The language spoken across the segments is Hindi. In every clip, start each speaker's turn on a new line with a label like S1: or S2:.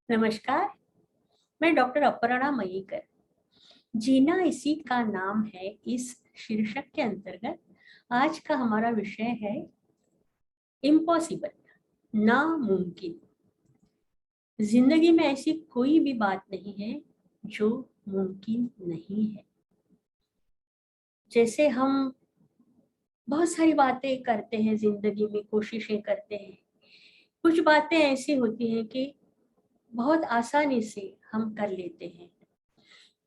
S1: नमस्कार। मैं डॉक्टर अपर्णा मयीकर। जीना इसी का नाम है। इस शीर्षक के अंतर्गत आज का हमारा विषय है इम्पॉसिबल, नामुमकिन। जिंदगी में ऐसी कोई भी बात नहीं है जो मुमकिन नहीं है। जैसे हम बहुत सारी बातें करते हैं, जिंदगी में कोशिशें करते हैं। कुछ बातें ऐसी होती हैं कि बहुत आसानी से हम कर लेते हैं।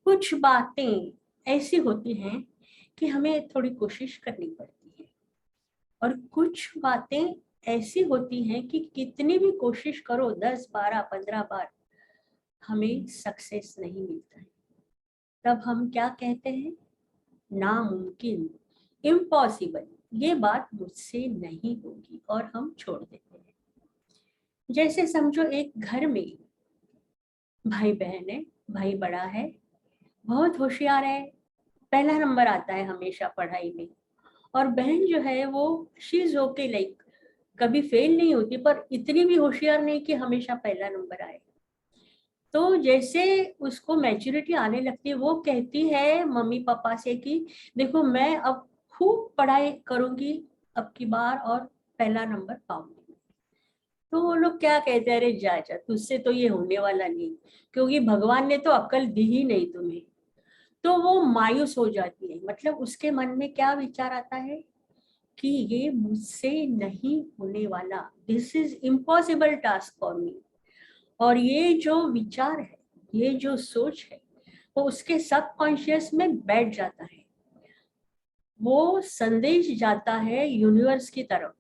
S1: कुछ बातें ऐसी होती हैं कि हमें थोड़ी कोशिश करनी पड़ती है, और कुछ बातें ऐसी होती हैं कि कितनी भी कोशिश करो, 10 12 15 बार, हमें सक्सेस नहीं मिलता है। तब हम क्या कहते हैं? नामुमकिन, इम्पॉसिबल, ये बात मुझसे नहीं होगी, और हम छोड़ देते हैं। जैसे समझो एक घर में भाई बहन है। भाई बड़ा है, बहुत होशियार है, पहला नंबर आता है हमेशा पढ़ाई में। और बहन जो है वो शी इज ओके, लाइक कभी फेल नहीं होती, पर इतनी भी होशियार नहीं कि हमेशा पहला नंबर आए। तो जैसे उसको मैच्योरिटी आने लगती है, वो कहती है मम्मी पापा से कि देखो, मैं अब खूब पढ़ाई करूंगी अब की बार, और पहला नंबर पाऊंगी। तो वो लोग क्या कहते हैं, अरे जा जा, तुझसे तो ये होने वाला नहीं, क्योंकि भगवान ने तो अक्ल दी ही नहीं तुम्हें। तो वो मायूस हो जाती है। मतलब उसके मन में क्या विचार आता है कि ये मुझसे नहीं होने वाला, this is impossible task for me. और ये जो विचार है, ये जो सोच है, वो उसके सबकॉन्शियस में बैठ जाता है। वो संदेश जाता है यूनिवर्स की तरफ,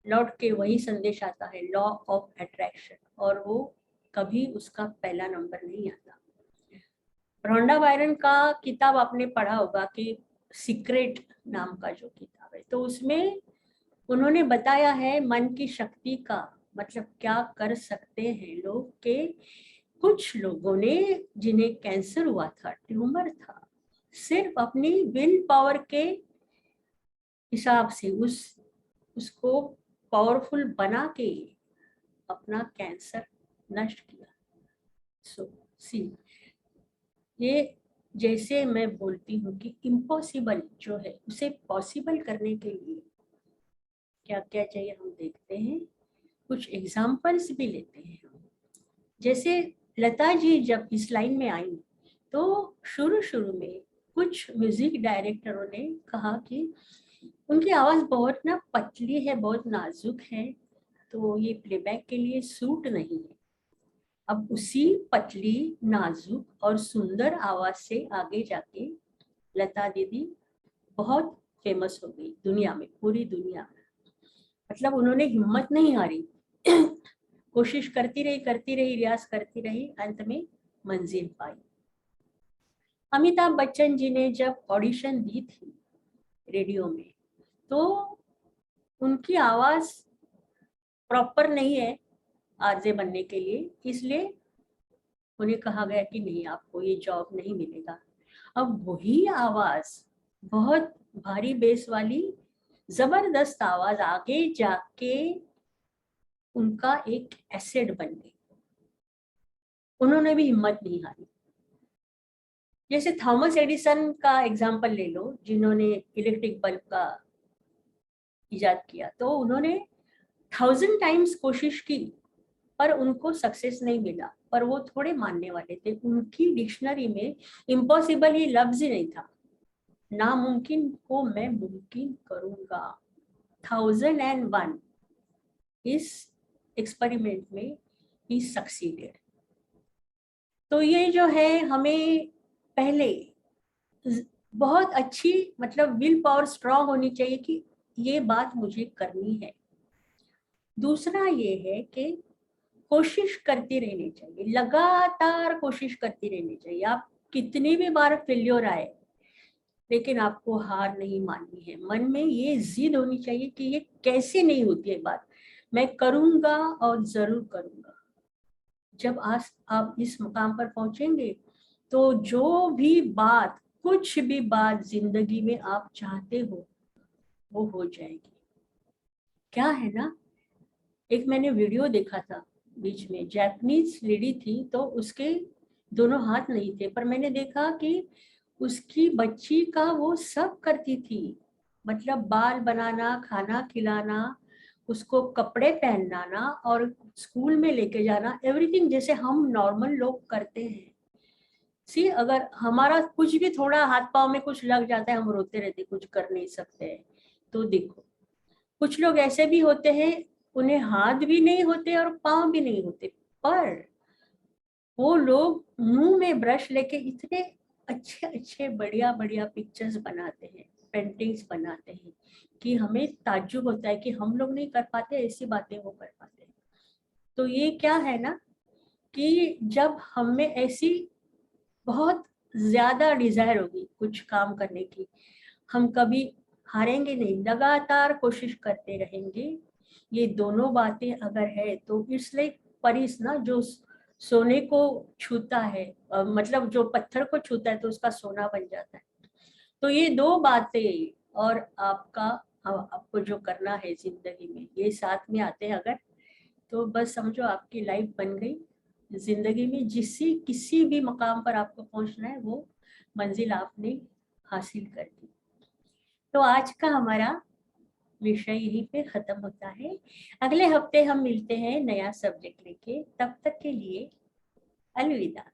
S1: लौट के वही संदेश आता है, लॉ ऑफ अट्रैक्शन, और वो कभी उसका पहला नंबर नहीं आता। रोंडा बायरन का किताब आपने पढ़ा होगा कि सीक्रेट नाम का जो किताब है, तो उसमें उन्होंने बताया है मन की शक्ति का मतलब क्या कर सकते हैं लोग के। कुछ लोगों ने, जिन्हें कैंसर हुआ था, ट्यूमर था, सिर्फ अपनी विल पावर के हिसाब से उसको पावरफुल बना के अपना कैंसर नष्ट किया। सो सी, ये जैसे मैं बोलती हूँ कि इम्पॉसिबल जो है उसे पॉसिबल करने के लिए क्या क्या चाहिए, हम देखते हैं। कुछ एग्जाम्पल्स भी लेते हैं हम। जैसे लता जी जब इस लाइन में आई, तो शुरू शुरू में कुछ म्यूजिक डायरेक्टरों ने कहा कि उनकी आवाज बहुत ना पतली है, बहुत नाजुक है, तो ये प्लेबैक के लिए सूट नहीं है। अब उसी पतली, नाजुक और सुंदर आवाज से आगे जाके लता दीदी बहुत फेमस हो गई दुनिया में, पूरी दुनिया में। मतलब उन्होंने हिम्मत नहीं हारी, कोशिश करती रही, रियाज करती रही, अंत में मंजिल पाई। अमिताभ बच्चन जी ने जब ऑडिशन दी थी रेडियो में, तो उनकी आवाज प्रॉपर नहीं है आरजे बनने के लिए, इसलिए उन्हें कहा गया कि नहीं, आपको ये जॉब नहीं मिलेगा। अब वही आवाज, बहुत भारी बेस वाली जबरदस्त आवाज, आगे जाके उनका एक एसेट बन गई। उन्होंने भी हिम्मत नहीं हारी। जैसे थॉमस एडिसन का एग्जाम्पल ले लो, जिन्होंने इलेक्ट्रिक बल्ब का इजाद किया। तो उन्होंने 1000 टाइम्स कोशिश की, पर उनको सक्सेस नहीं मिला। पर वो थोड़े मानने वाले थे, उनकी डिक्शनरी में इम्पॉसिबल ये लफ्ज ही नहीं था। नामुमकिन को मैं मुमकिन करूंगा। 1001 इस एक्सपेरिमेंट में ही सक्सीडेड। तो ये जो है, हमें पहले बहुत अच्छी मतलब विल पावर स्ट्रांग होनी चाहिए कि ये बात मुझे करनी है। दूसरा ये है कि कोशिश करती रहनी चाहिए, लगातार कोशिश करती रहनी चाहिए। आप कितनी भी बार फेल्योर आए, लेकिन आपको हार नहीं माननी है। मन में ये जिद होनी चाहिए कि ये कैसे नहीं होती है बात, मैं करूंगा और जरूर करूंगा। जब आज आप इस मुकाम पर पहुंचेंगे, तो जो भी बात, कुछ भी बात जिंदगी में आप चाहते हो, वो हो जाएगी। क्या है ना, एक मैंने वीडियो देखा था, बीच में जापानीज लेडी थी, तो उसके दोनों हाथ नहीं थे, पर मैंने देखा कि उसकी बच्ची का वो सब करती थी, मतलब बाल बनाना, खाना खिलाना, उसको कपड़े पहनाना और स्कूल में लेके जाना, एवरीथिंग जैसे हम नॉर्मल लोग करते हैं। सी, अगर हमारा कुछ भी थोड़ा हाथ पाँव में कुछ लग जाता है, हम रोते रहते, कुछ कर नहीं सकते हैं। तो देखो, कुछ लोग ऐसे भी होते हैं, उन्हें हाथ भी नहीं होते और पाँव भी नहीं होते, पर वो लोग मुंह में ब्रश लेके इतने अच्छे अच्छे बढ़िया बढ़िया पिक्चर्स बनाते हैं, पेंटिंग्स बनाते हैं, कि हमें ताज्जुब होता है कि हम लोग नहीं कर पाते ऐसी बातें वो कर पाते हैं। तो ये क्या है ना, कि जब हमें ऐसी बहुत ज्यादा डिजायर होगी कुछ काम करने की, हम कभी हारेंगे नहीं, लगातार कोशिश करते रहेंगे। ये दोनों बातें अगर है तो इट्स लाइक परिस ना, जो सोने को छूता है, मतलब जो पत्थर को छूता है तो उसका सोना बन जाता है। तो ये दो बातें और आपका, आपको जो करना है जिंदगी में, ये साथ में आते हैं अगर, तो बस समझो आपकी लाइफ बन गई। जिंदगी में जिसी किसी भी मकाम पर आपको पहुंचना है, वो मंजिल आपने हासिल कर दी। तो आज का हमारा विषय यहीं पे खत्म होता है। अगले हफ्ते हम मिलते हैं नया सब्जेक्ट लेके, तब तक के लिए अलविदा।